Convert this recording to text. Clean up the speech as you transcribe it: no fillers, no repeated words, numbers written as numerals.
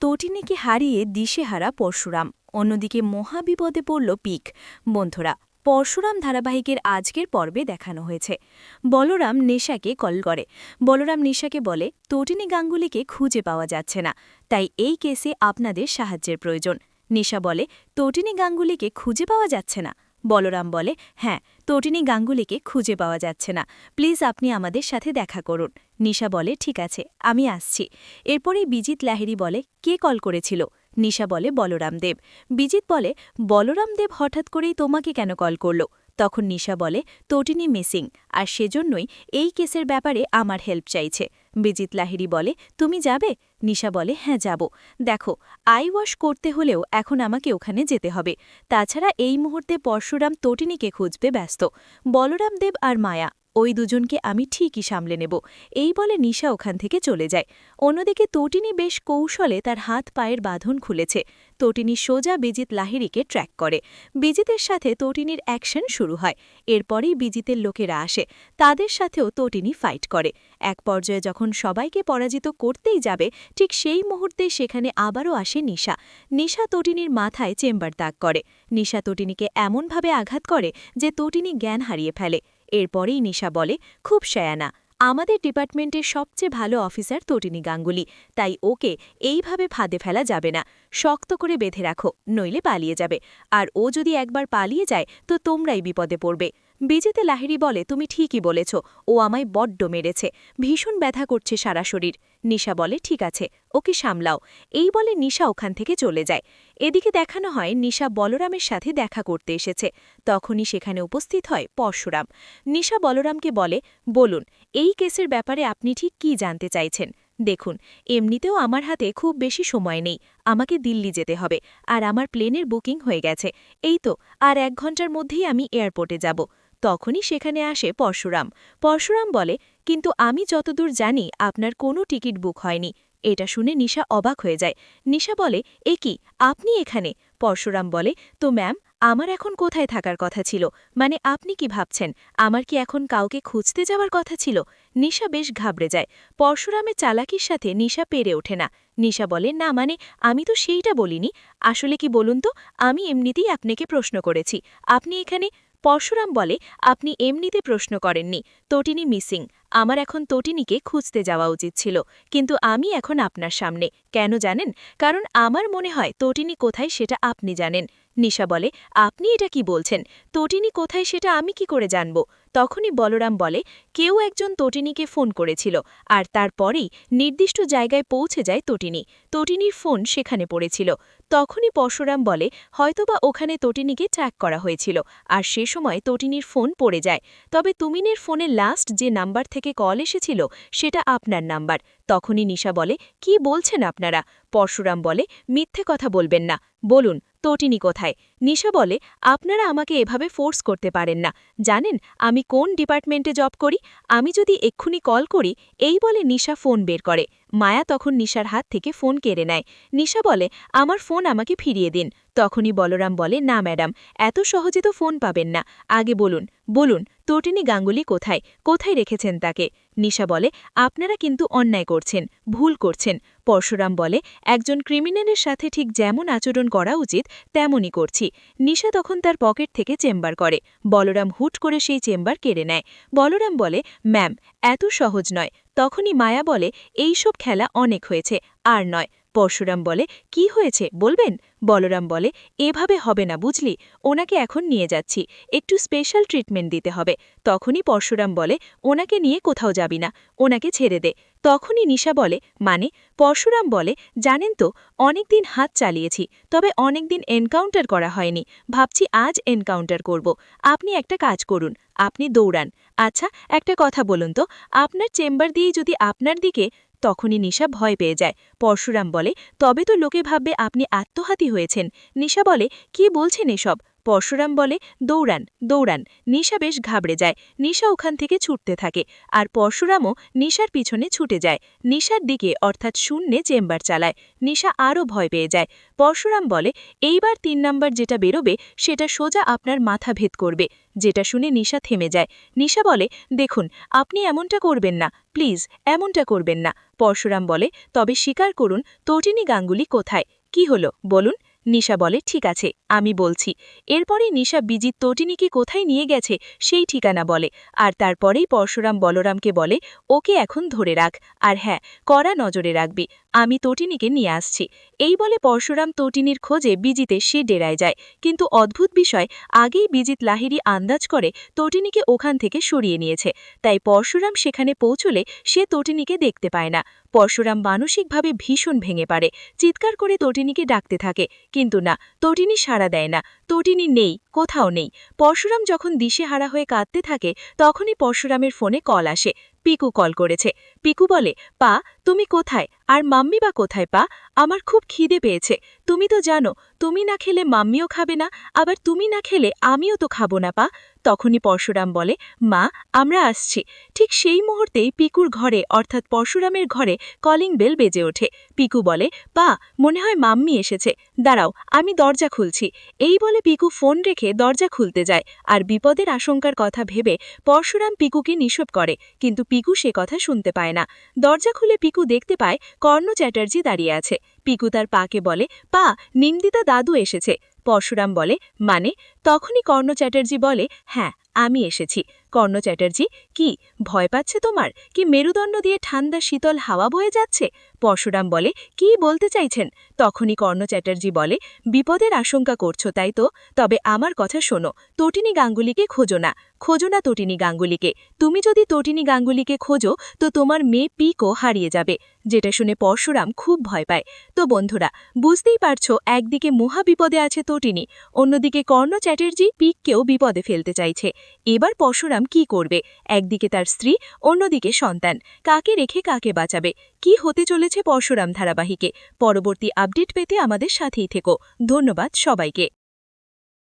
তটিনীকে হারিয়ে দিশেহারা পরশুরাম, অন্যদিকে মহাবিপদে পড়ল পিক। বন্ধুরা, পরশুরাম ধারাবাহিকের আজকের পর্বে দেখানো হয়েছে বলরাম নেশাকে কল করে। বলরাম নিশাকে বলে তটিনী গাঙ্গুলিকে খুঁজে পাওয়া যাচ্ছে না, তাই এই কেসে আপনাদের সাহায্যের প্রয়োজন। নিশা বলে তটিনী গাঙ্গুলিকে খুঁজে পাওয়া যাচ্ছে না। বলরাম বলে হ্যাঁ, তটিনী গাঙ্গুলিকে খুঁজে পাওয়া যাচ্ছে না, প্লিজ আপনি আমাদের সাথে দেখা করুন। নিশা বলে ঠিক আছে, আমি আসছি। এরপরেই বিজিত লাহিড়ী বলে কে কল করেছিল? নিশা বলে বলরাম দেব। বিজিত বলে বলরাম দেব হঠাৎ করেই তোমাকে কেন কল করল? তখন নিশা বলে তটিনী মিসিং, আর সেজন্যই এই কেসের ব্যাপারে আমার হেল্প চাইছে। বিজিত লাহিড়ী বলে তুমি যাবে? নিশা বলে হ্যাঁ যাব। দেখো, আই ওয়াশ করতে হলেও এখন আমাকে ওখানে যেতে হবে। তাছাড়া এই মুহূর্তে পরশুরাম তটিনীকে খুঁজবে ব্যস্ত। বলরাম দেব আর মায়া ওই দুজনকে আমি ঠিকই সামলে নেব, এই বলে নিশা ওখান থেকে চলে যায়। অন্যদিকে তটিনী বেশ কৌশলে তার হাত পায়ের বাঁধন খুলেছে। তটিনী সোজা বিজিত লাহিড়ীকে ট্র্যাক করে। বিজিতের সাথে তটিনীর অ্যাকশন শুরু হয়। এরপরেই বিজিতের লোকেরা আসে, তাদের সাথেও তটিনী ফাইট করে। এক পর্যায়ে যখন সবাইকে পরাজিত করতেই যাবে, ঠিক সেই মুহূর্তে সেখানে আবারও আসে নিশা। নিশা তটিনীর মাথায় চেম্বার দাগ করে। নিশা তটিনীকে এমনভাবে আঘাত করে যে তটিনী জ্ঞান হারিয়ে ফেলে। এরপরেই নিশা বলে খুব শয়ানা, আমাদের ডিপার্টমেন্টের সবচেয়ে ভালো অফিসার তটিনী গাঙ্গুলি, তাই ওকে এইভাবে ফাঁদে ফেলা যাবে না। শক্ত করে বেঁধে রাখো, নইলে পালিয়ে যাবে। আর ও যদি একবার পালিয়ে যায় তো তোমরাই বিপদে পড়বে। বিজিতে লাহিড়ী বলে তুমি ঠিকই বলেছ, ও আমায় বড্ড মেরেছে, ভীষণ ব্যথা করছে সারা শরীর। নিশা বলে ঠিক আছে, ওকে সামলাও। এই বলে নিশা ওখান থেকে চলে যায়। এদিকে দেখানো হয় নিশা বলরামের সাথে দেখা করতে এসেছে। তখনই সেখানে উপস্থিত হয় পরশুরাম। নিশা বলরামকে বলে বলুন, এই কেসের ব্যাপারে আপনি ঠিক কী জানতে চাইছেন? দেখুন, এমনিতেও আমার হাতে খুব বেশি সময় নেই, আমাকে দিল্লি যেতে হবে, আর আমার প্লেনের বুকিং হয়ে গেছে। এই তো আর 1 ঘন্টার মধ্যেই আমি এয়ারপোর্টে যাব। তখনই সেখানে আসে পরশুরাম। পরশুরাম বলে কিন্তু আমি যতদূর জানি আপনার কোনো টিকিট বুক হয়নি। এটা শুনে নিশা অবাক হয়ে যায়। নিশা বলে এ কি, আপনি এখানে? পরশুরাম বলে তো ম্যাম, আমার এখন কোথায় থাকার কথা ছিল? মানে আপনি কি ভাবছেন, আমার কি এখন কাউকে খুঁজতে যাওয়ার কথা ছিল? নিশা বেশ ঘাবড়ে যায়। পরশুরামের চালাকির সাথে নিশা পেরে ওঠে না। নিশা বলে না মানে, আমি তো সেইটা বলিনি। আসলে কি বলুন তো, আমি এমনিতেই আপনাকে প্রশ্ন করেছি, আপনি এখানে। পরশুরাম বলে আপনি এমনিতে প্রশ্ন করেননি, তটিনী মিসিং, আমার এখন তটিনীকে খুঁজতে যাওয়া উচিত ছিল, কিন্তু আমি এখন আপনার সামনে কেন জানেন? কারণ আমার মনে হয় তটিনী কোথায় সেটা আপনি জানেন। নিশা বলে আপনি এটা কি বলছেন, তটিনী কোথায় সেটা আমি কি করে জানব? তখনই বলরাম বলে কেউ একজন তটিনীকে ফোন করেছিল, আর তারপরেই নির্দিষ্ট জায়গায় পৌঁছে যায় তটিনী। তটিনীর ফোন সেখানে পড়েছিল। তখনই পরশুরাম বলে হয়তোবা ওখানে তটিনীকে ট্র্যাক করা হয়েছিল, আর সে সময় তটিনীর ফোন পড়ে যায়। তবে তুমিনের ফোনে লাস্ট যে নাম্বার থেকে কল এসেছিল সেটা আপনার নাম্বার। তখনই নিশা বলে কি বলছেন আপনারা? পরশুরাম বলে মিথ্যে কথা বলবেন না, বলুন তটিনী কোথায়? নিশা বলে আপনারা আমাকে এভাবে ফোর্স করতে পারেন না, জানেন আমি কোন ডিপার্টমেন্টে জব করি? আমি যদি এক্ষুনি কল করি। এই বলে নিশা ফোন বের করে। মায়া তখন নিশার হাত থেকে ফোন কেড়ে নেয়। নিশা বলে আমার ফোন আমাকে ফিরিয়ে দিন। তখনই বলরাম বলে না ম্যাডাম, এত সহজে তো ফোন পাবেন না, আগে বলুন বলুন তটিনী গাঙ্গুলি কোথায়, কোথায় রেখেছেন তাকে? নিশা বলে আপনারা কিন্তু অন্যায় করছেন, ভুল করছেন। পরশুরাম বলে একজন ক্রিমিনালের সাথে ঠিক যেমন আচরণ করা উচিত তেমনই করছি। নিশা তখন তার পকেট থেকে চেম্বার করে। বলরাম হুট করে সেই চেম্বার কেড়ে নেয়। বলরাম বলে ম্যাম, এত সহজ নয়। তখনই মায়া বলে এইসব খেলা অনেক হয়েছে, আর নয়। পরশুরাম বলে কি হয়েছে বলবেন? বলরাম বলে এভাবে হবে না বুঝলি, ওনাকে এখন নিয়ে যাচ্ছি, একটু স্পেশাল ট্রিটমেন্ট দিতে হবে। তখনই পরশুরাম বলে ওনাকে নিয়ে কোথাও যাবি না, ওনাকে ছেড়ে দে। তখনই নিশা বলে মানে? পরশুরাম বলে জানেন তো, অনেকদিন হাত চালিয়েছি, তবে অনেকদিন এনকাউন্টার করা হয়নি, ভাবছি আজ এনকাউন্টার করব। আপনি একটা কাজ করুন, আপনি দৌড়ান। আচ্ছা একটা কথা বলুন তো, আপনার চেম্বার দিয়েই যদি আপনার দিকে। তখনই নিশা ভয় পেয়ে যায়। পরশুরাম বলে তবে তো লোকে ভাববে আপনি আত্মঘাতী হয়েছেন। নিশা বলে কি বলছেন এসব? পরশুরাম বলে, দৌড়ান দৌড়ান। নিশা বেশ ঘাবড়ে যায়। নিশা ওখান থেকে ছুটতে থাকে, আর পরশুরামও নিশার পিছনে ছুটে যায়। নিশার দিকে অর্থাৎ শূন্যে চেম্বার চালায়। নিশা আরও ভয় পেয়ে যায়। পরশুরাম বলে, এইবার ৩ নাম্বার যেটা বেরোবে সেটা সোজা আপনার মাথা ভেদ করবে। যেটা শুনে নিশা থেমে যায়। নিশা বলে, দেখুন, আপনি এমনটা করবেন না, প্লিজ এমনটা করবেন না। পরশুরাম বলে, তবে স্বীকার করুন, তটিনী গাঙ্গুলি কোথায়? কি হলো বলুন? নিশা বলে, ঠিক আছে, আমি বলছি। এরপরেই নিশা বিজিত তটিনীকে কোথায় নিয়ে গেছে সেই ঠিকানা বলে, আর তারপরেই পরশুরাম বলরামকে বলে, ওকে এখন ধরে রাখ, আর হ্যাঁ, কড়া নজরে রাখবি, আমি তটিনীকে নিয়ে আসছি। এই বলে পরশুরাম তটিনীর খোঁজে বিজিতে সে ডেরায় যায়। কিন্তু অদ্ভুত বিষয়, আগেই বিজিত লাহিড়ী আন্দাজ করে তটিনীকে ওখান থেকে সরিয়ে নিয়েছে। তাই পরশুরাম সেখানে পৌঁছলে সে তটিনীকে দেখতে পায় না। পরশুরাম মানসিকভাবে ভীষণ ভেঙে পড়ে, চিৎকার করে তটিনীকে ডাকতে থাকে, কিন্তু না, তটিনী সাড়া দেয় না। তটিনী নেই, কোথাও নেই। পরশুরাম যখন দিশেহারা হয়ে কাঁদতে থাকে, তখনই পরশুরামের ফোনে কল আসে। পিকু কল করেছে। পিকু বলে, পা, তুমি কোথায়? আর মাম্মি বা কোথায় পা? আমার খুব খিদে পেয়েছে। তুমি তো জানো, তুমি না খেলে মাম্মিও খাবে না, আবার তুমি না খেলে আমিও তো খাবো না পা। তখনই পরশুরাম বলে, মা, আমরা আসছি। ঠিক সেই মুহূর্তেই পিকুর ঘরে অর্থাৎ পরশুরামের ঘরে কলিং বেল বেজে ওঠে। পিকু বলে, পা, মনে হয় মাম্মি এসেছে, দাঁড়াও, আমি দরজা খুলছি। এই বলে পিকু ফোন রেখে দরজা খুলতে যায়, আর বিপদের আশঙ্কার কথা ভেবে পরশুরাম পিকুকে নিষেধ করে, কিন্তু পিকু সে কথা শুনতে পায় না। দরজা খুলে পিকু দেখতে পায় কর্ণ চ্যাটার্জি দাঁড়িয়ে আছে। পিকু তার পাকে বলে, পা, নিন্দিতা দাদু এসেছে। পরশুরাম বলে, মানে? তখনই কর্ণ চ্যাটার্জি বলে, হ্যাঁ, আমি এসেছি। কর্ণ চ্যাটার্জি, কি ভয় পাচ্ছে তোমার? কি মেরুদণ্ড দিয়ে ঠান্ডা শীতল হাওয়া বয়ে যাচ্ছে? পরশুরাম বলে, কি বলতে চাইছেন? তখনই কর্ণ চ্যাটার্জি বলে, বিপদের আশঙ্কা করছো তাই তো? তবে আমার কথা শোনো, তটিনী গাঙ্গুলিকে খোঁজো না, খোঁজো না তটিনী গাঙ্গুলিকে। তুমি যদি তটিনী গাঙ্গুলিকে খোঁজো তো তোমার মেয়ে পিকও হারিয়ে যাবে। যেটা শুনে পরশুরাম খুব ভয় পায়। তো বন্ধুরা, বুঝতেই পারছো, একদিকে মহাবিপদে আছে তটিনী, অন্যদিকে কর্ণ চ্যাটার্জি পিককেও বিপদে ফেলতে চাইছে। এবার পরশুরাম কি করবে? একদিকে তার স্ত্রী, অন্যদিকে সন্তান, কাকে রেখে কাকে বাঁচাবে? কি হতে চলেছে পরশুরাম ধারাবাহিকে? পরবর্তী আপডেট পেতে আমাদের সাথেই থেকো। ধন্যবাদ সবাইকে।